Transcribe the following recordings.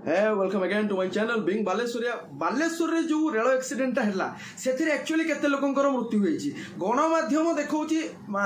Welcome again to my channel being Baleshwaria. Baleshwar रे जो rail accident है से एक्चुअली केते लोकंकर मृत्यु होईची। गणमाध्यम देखौची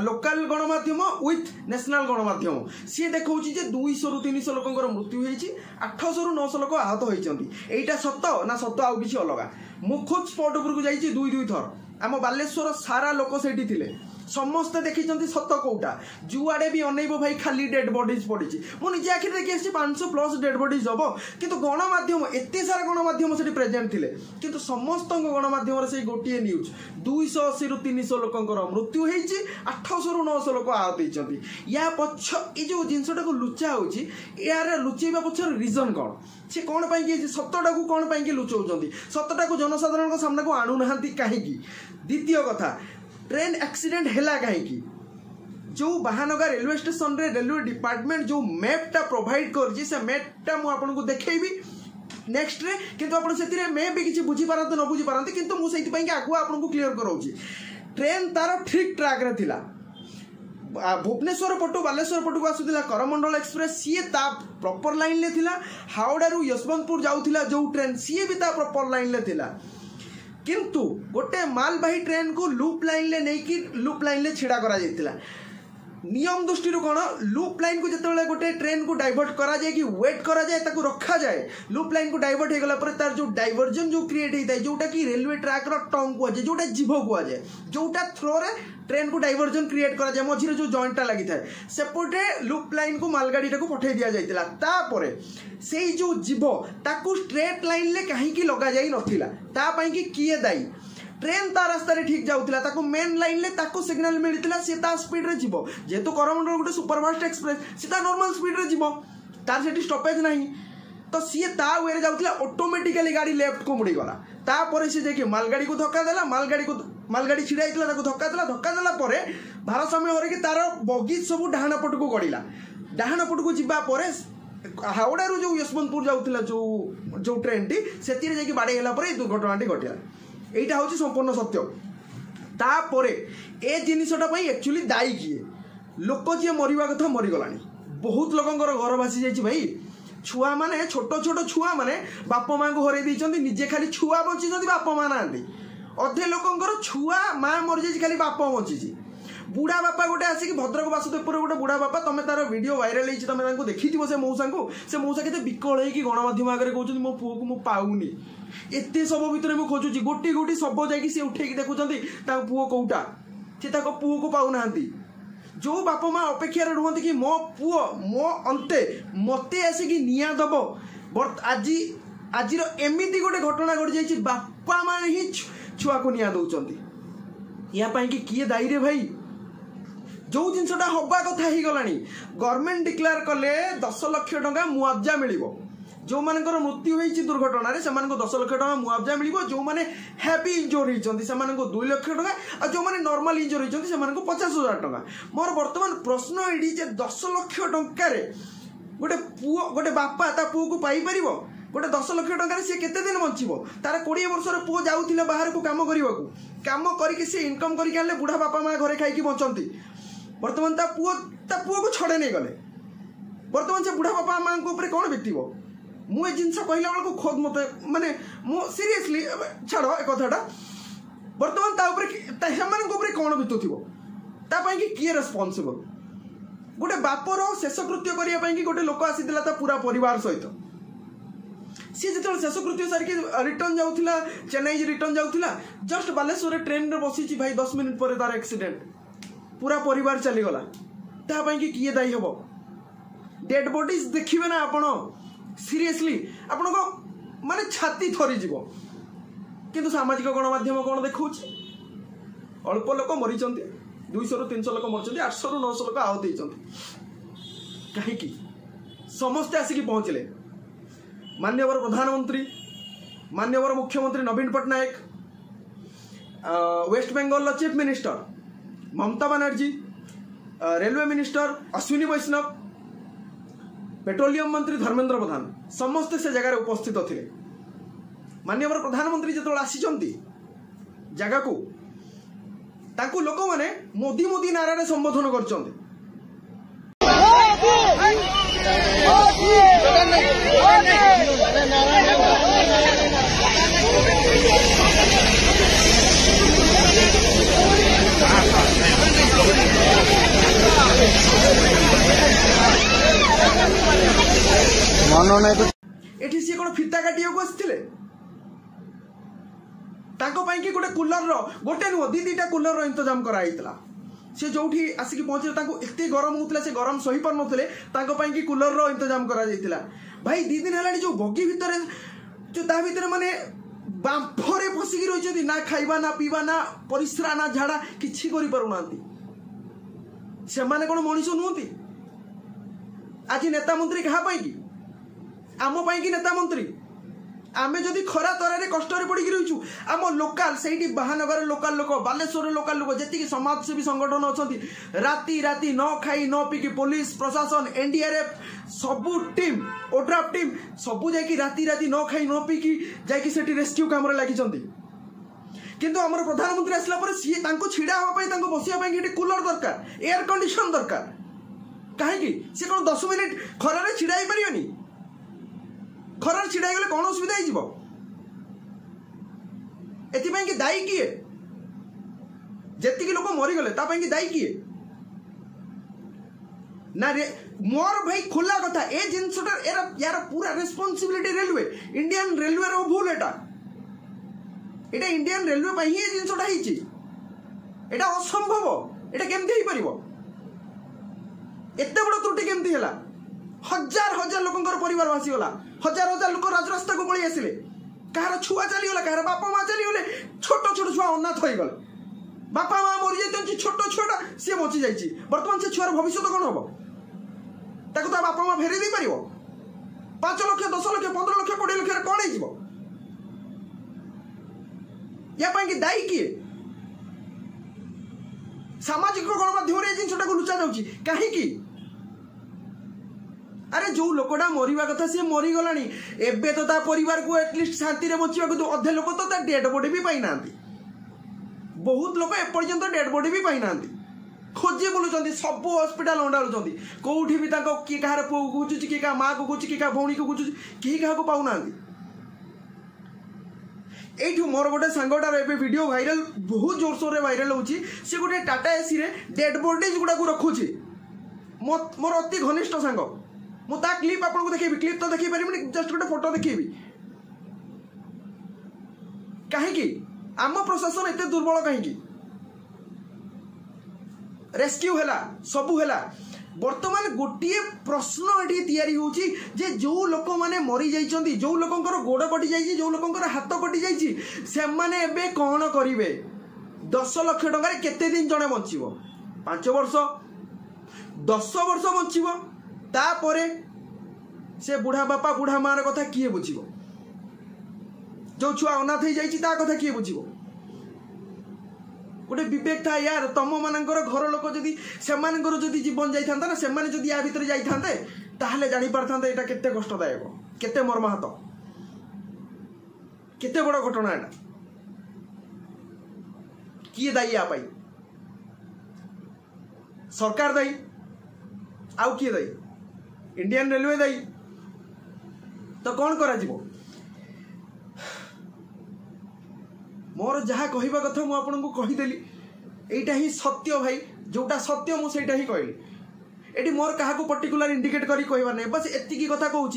लोकल गणमाध्यम विथ नेशनल गणमाध्यम सी देखौची जे 200 रु 300 लोकंकर मृत्यु होईची, 800 रु 900 लोक आहत होईचंती। एटा सत्य ना सत्य आउ किछि अलगा? मु खुद स्पॉट ऊपर को जाईची दुई थर। आम बालेश्वर सारा लोक सेठी थिले, समस्ते देखी सत कौटा जुआड़े भी अनेब भाई खाली डेड बॉडीज पड़ी। मुझे आखिर देखी 500+ डेड बॉडीज हम कि गणमाध्यम एत सारा गणमाध्यम से प्रेजेंट थे कि समस्त गणमाध्यम से गोटे न्यूज 280 रु 300 लोकंर मृत्यु होती, 800 रु 900 लोक आहत होती। या पछ ये जो जिनटा को लुचा होची यार लुचेबा पछर रीजन कौन? से कौन पाई सतटा को कौन पाई लुचाउछंती? सतटा को जनसाधारण सामना को आणु नाहांती काहेकी? द्वितीय कथा, ट्रेन एक्सीडेंट हैला कहीं जो बाहानगर रेलवे स्टेशन रे रेलवे डिपार्टमेंट जो मैपटा प्रोवाइड कर से मैपटा मु आपन को देखैबी नेक्स्ट रे, किंतु आपन सेतिरे मैं भी किछि बुझी पारंते न बुझी पारंते, किंतु मु सेति पई कि आगु आपन को क्लियर करौची। ट्रेन तार ठीक ट्रैक रे थिला, भुवनेश्वर पटु बालेश्वर पटु को आसुथिला करमंडल एक्सप्रेस सी ता प्रॉपर लाइन ले थिला। हावड़ा रु यशवंतपुर जाउथिला जो ट्रेन सी भी ता प्रॉपर लाइन ले थिला, किंतु गोटे मालबाही ट्रेन को लूप लाइन ले नहीं कि लूप लाइन ले छिड़ा करा जायतिला। नियम दृष्टि कौन, लूप लाइन को जिते गोटे ट्रेन को डाइवर्ट करा जाए कि वेट करा जाए ताको रखा जाए, लूप लाइन को डाइवर्ट हो गला पर तार जो डाइवर्जन जो क्रिएट होता है जोटा कि रेलवे ट्रैक रो टंग को जाए, जोटा जीभ को जाए, जोटा थ्रो रे ट्रेन को डाइवर्जन क्रिएट करा जाए, मझिरे जो जॉइंटा लगी थाए सेपटे लूप लाइन को मालगाड़ी को पठे दिया जाइतिला। तापरे से जो जीभ ताको स्ट्रेट लाइन ले कहीं लगा जाई नथिला, ता पई कि किए दाई? ट्रेन ता रास्ता रे ठीक जाउतिला, ताको मेन लाइन ले ताको सिग्नल मिलतिला, से ता स्पीड रे जीवो। जेतु करमंडल गोटे सुपरफास्ट एक्सप्रेस सीधा नॉर्मल स्पीड रे जीवो, तार सेठी स्टॉपेज नहीं, तो सी ता वे रे जाउतिला, ऑटोमेटिकली गाड़ी लेफ्ट को मुड़ी गला। तापर से देखि मालगाड़ी को धक्का देला, मालगाड़ी छिड़ा आइतला, ताको धक्का देला परे भारसाम्य होरे कि तार बगी सब डाहाना पट को गड़िला। डाहाना पट को जिबा परे हावड़ा रु जो यशवंतपुर जाउतिला जो ट्रेन टी सेति रे बाड़े होला परे दुर्घटनाटी घटिला। एटा हूँ संपूर्ण सत्य। तापरे ए जिनसटा एक्चुअली दायी किए? लोक जी मरवा कथा मरीगलानी, बहुत लोकंर घर भासी जाइए भाई। छुआ माने छोट छोट छुआ माने बापा माँ को हरई देइछंती, निजे खाली छुआ बची बापा माँ ना। अधे लोकंर छुआ माँ मरी जाइए, खाली बापा बची। बुढ़ा बापा गोटे आसिक भद्रक बासुदेवपुर गोटे बुढ़ा बापा, तुम तार वीडियो वायरल होती, तुम देखी से मौसा को, से मौसा के विकल होगी गणमाध्यम आगे कहते मो पुओ को पाऊनी। एत शव भितर मुझे खोजुची, गोटी गोटी शव जाकि उठेकी देखुंत पुओ कौटा, सी पुओ को पाऊना। जो बापा माँ अपेक्षा रुहत कि मो पुओ मो अंते मत आसिक निया दब, आज आज एमती गोटे घटना घटी जाइए, बापा माँ ही छुआ को निया दौरान। या कि किए दायी रे भाई? जो जिनटा हवा कथा ही गलानी, गवर्नमेंट डिक्लेयर कले 10 लाख टंका मुआवजा मिलिबो। जो मानकर मृत्यु होईची दुर्घटना रे सेमानको 10 लाख टंका मुआवजा मिलिबो। जो माने हैवी इंजर होईचंती सेमानको 2 लाख टंका, और जो माने नॉर्मल इंजर होईचंती सेमानको 50,000 टंका। मोर वर्तमान प्रश्न एडी जे 10 लाख टंका रे गोटे पुओ गोटे बापा ता पुओ को पाई परिबो? गोटे 10 लाख टंका रे से केते दिन बंचिबो? तार 20 वर्षर पुओ जाउथिला बाहर को काम करबाकू, काम करके से इनकम करके आले बुढ़ा बापा माँ घरे खाइकी बंचंती। वर्तमान ता पुओ को छड़े नहीं गले, वर्तमान से बुढ़ा बापा माँ ऊपर कौन बीतब? मुझे जिनस कहला बेलू खोद मत माने सीरियसली छाड़ ए कथाटा, वर्तमान ता कौन बीतुव तापाई कि किए रेस्पॉन्सिबल? गोटे बापर शेषकृत्य करने गोटे लोक आसीला ता पूरा परिवार सहित, सी जो शेषकृत्य सारिकी रिटर्न जाऊला चेन्नई रिटर्न जाऊला, जस्ट बालेश्वर ट्रेन रे बसी भाई 10 मिनिट पर तार एक्सीडेंट, पूरा परिवार चलीगला। तापाई कि किए दायी हम? डेड बॉडीज देखिए ना आपण, सीरियसली आपण को माने छाती थरी जीव, किंतु सामाजिक गणमाध्यम कौन देखा? अल्प लोक मरी, 200 रु 300 लोक मरी, 800 रु 900 लोक आहत होती। कहीं समस्ते आसिक पहुँचले, माननीय प्रधानमंत्री, माननीय मुख्यमंत्री Naveen Patnaik, west Bengal chief minister Mamata Banerjee, railway minister Ashwini Vaishnaw, petroleum मंत्री धर्मेंद्र प्रधान, समस्ते से जगह उपस्थित थे। माननीय प्रधानमंत्री जो आसी जगह को ताकू लोक मैंने मोदी मोदी नारा रे संबोधन कर Oh, एठी सी कोन फिता काटिया को आस्थिले ताको पाई कि गोटे कूलर रो गोटे नुह दी दीटा कूलर रो इंतजाम करा हितला से जोठी आसिक पहुंचे ताको एते गरम होतला से गरम सही पर नथले ताको पाई कि कूलर रो इंतजाम करा जायतिला भाई 2 दिन हलानी जो बगी भितरे जो ता भितरे माने बांफरे फसिकी रहिछथि ना खाइबा ना पीबा ना परिश्रा ना झाड़ा किछि करि पारुनांती से माने कोन मनीष नुहंती आज नेता मंत्री कहा पाई कि आम पाई कि नेता मंत्री आमे जदि खरा तरारे कष्ट पड़ी रहीचु आम लोकाल से महानगर लोकाल लोक बालेश्वर लोकाल लोक जी समाजसेवी संगठन अच्छा राति राति न खाई न पीकी पुलिस प्रशासन एनडीआरएफ सबू टीम ओड्राफ टीम सबू जाकि राति राति न खाई न पीकी जाकि सेठी रेस्क्यू काम लगी किंतु आमर प्रधानमंत्री आसला पर सी छिड़ा हाँ बसवाई कूलर दरकार एयर कंडीशन दरकार कहीं सी कौन 10 मिनिट खरारे छिड़ा ही पारियोनी खरार छिड़ा गले कौन असुविधा हो एथिपाई कि दायी किए जेतिकी लोक मरीगले तापाई कि दायी किए ना रे मोर भाई खुला कथा ए जिनसटा यार पूरा रेस्पॉन्सिबिलिटी रेलवे इंडियन रेलवे रो भूल एटा इंडियन रेलवे पाई ही जिनसटा हिची एटा असंभव एटा केमती ही परिबो एते बड़ त्रुटि केमती हला हजार हजार लोकंकर परिवार भासीगला हजार हजार लोक राजरास्ता को पड़ी आसिले कहार छुआ चलीगला कहार बापा माँ चलीगले छोट छोट छुआ अनाथ हो गले बापा माँ मरी जाती छोट छुआटा सी बची जाइए बर्तमान से छुआर भविष्य कौन हम ताको ता बापा माँ फेरी दे पार 5 लाख 10 लाख 15 लाख 20 लाख कौन हो या कि दायी किए सामाजिक गणमाध्यम जिनटा को लुचा जाऊँगी कहीं अरे जो लोकटा मरवा कथा सी मरीगला एबे तो ता परिवार को एटलिस्ट शांति रे बचिबा को अधे लोक तो ता डेड बॉडी भी पाई ना बहुत लोक एपर्यंत डेड बॉडी भी पाई ना खोजी बुलुचंती सब हॉस्पिटल अंडालुचंती कोठी भी ताको की कहार पुओ को गुचुची की का मां को गुचुची की का भौणी को गुचुची की कहा को पाउ ना एठू मोर गोटे सांगटार ए वीडियो वायरल बहुत जोर सोर रे वायरल होची से गोटे टाटा एसी रे डेड बॉडीज गुडा को रखुची मोर अति घनिष्ठ सांग मु ता क्लिप आपको देखी क्लिप तो देखी पारि जस्ट गोटे फोटो देखी कहीं आम प्रशासन एत दुर्बल कहीं रेस्क्यू है सबू है बर्तमान गोटे प्रश्न ये तैयारी होची जे जो लोक मैंने मरी जाइछंती जो लोकंकर गोड़ कटि जाइछि जो लोकंकर हाथ कटि जाइछि से माने एबे कौन करिवे 10 लाख टंका केते दिन जणे बंचिबो 5 वर्ष 10 वर्ष बंचिबो तापरे से बुढ़ा बापा बुढ़ा मार कथा किए बुझिबो जो छुआ अनाथ हो जाइछि ता कथा किए बुझिबो गोटे विवेक था यार तुम मानकर घर लोक जदि सेमानकर जदि जीवन जाइथांता ना सेमाने जदि या भितर जाइथांते ताहले जानि पारथांते एटा केते कष्टदायक केते मर्माहत केते बड़ घटना एटा किए दायी या पाई सरकार दायी आउ किए दायी इंडियन रेलवे दायी तो कौन करा जीवो मोर जहाँ कहवा कथा मुझे आपको कहीदेली यहीटा ही सत्य भाई जोटा सत्य मुझे ही कहली ये मोर क्या पर्टिकुलर इंडिकेट करी कहबार नहीं बस एतिकी कथा कहूँ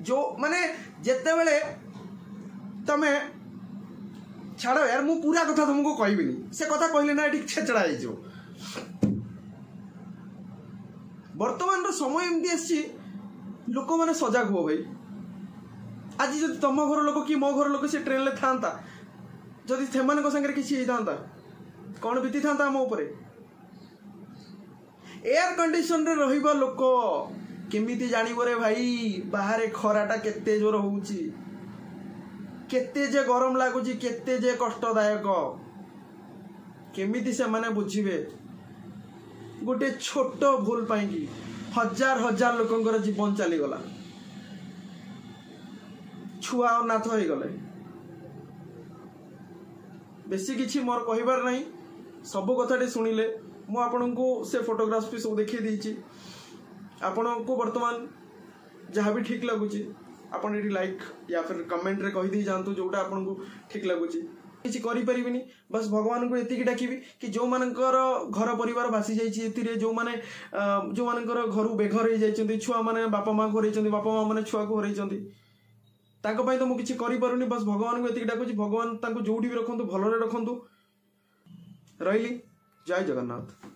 जो माने जिते बड़े तमें छाड़ यार मु पूरा कथा तुमको कहबिनी से कथा कहले ना ये छेचड़ा हो बर्तमान समय एमती आसी लोक मैंने सजग हुआ भाई आज जब तुम घर लोक कि मो घर लोक से ट्रेन था जदि से सागर किसी होता कौन बीती था आम उपर एयर कंडीशन रे रहिबा लोक केमिति जानिबो रे भाई बाहर खराटा केते जोर होउची केते जे गरम लागुची केते जे कष्टदायक केमिति से माने बुझिबे गोटे छोट भूल पाई कि हजार हजार लोकंकर जीवन चली गला छुआ अनाथ हो गले बेसी किछि मोर कहिबार नहीं सब कथाटी शुणिले मु आपन को से फोटोग्राफ्स भी सब देखी देछि आपन को वर्तमान जहाँ भी ठीक लगुची आपन एटी लाइक या फिर कमेंट रे कहि दी जानतु जोटा आपन को ठीक लगुची କିଛି କରିପାରିବିନି ବସ୍ ଭଗବାନଙ୍କୁ ଏତିକି ଡାକିବି କି ଯୋଉମାନଙ୍କର ଘର ପରିବାର ଭାସି ଯାଇଛି ଏଥିରେ ଯୋଉମାନଙ୍କର ଘରୁ ବେଘର ହେଇଯାଇଛନ୍ତି ଛୁଆମାନେ ବାପା ମାଆଙ୍କୁ ହରେଇଛନ୍ତି ବାପା ମା ମାନେ ଛୁଆକୁ ହରେଇଛନ୍ତି ତାଙ୍କ ପାଇଁ ତ ମୁଁ କିଛି କରିପାରୁନି ବସ୍ ଭଗବାନଙ୍କୁ ଏତିକି ଡାକୁଛି ଭଗବାନ ତାଙ୍କୁ ଯୋଉଠି ବି ରଖନ୍ତୁ ଭଲରେ ରଖନ୍ତୁ ରହିଲି ଜୟ ଜଗନ୍ନାଥ।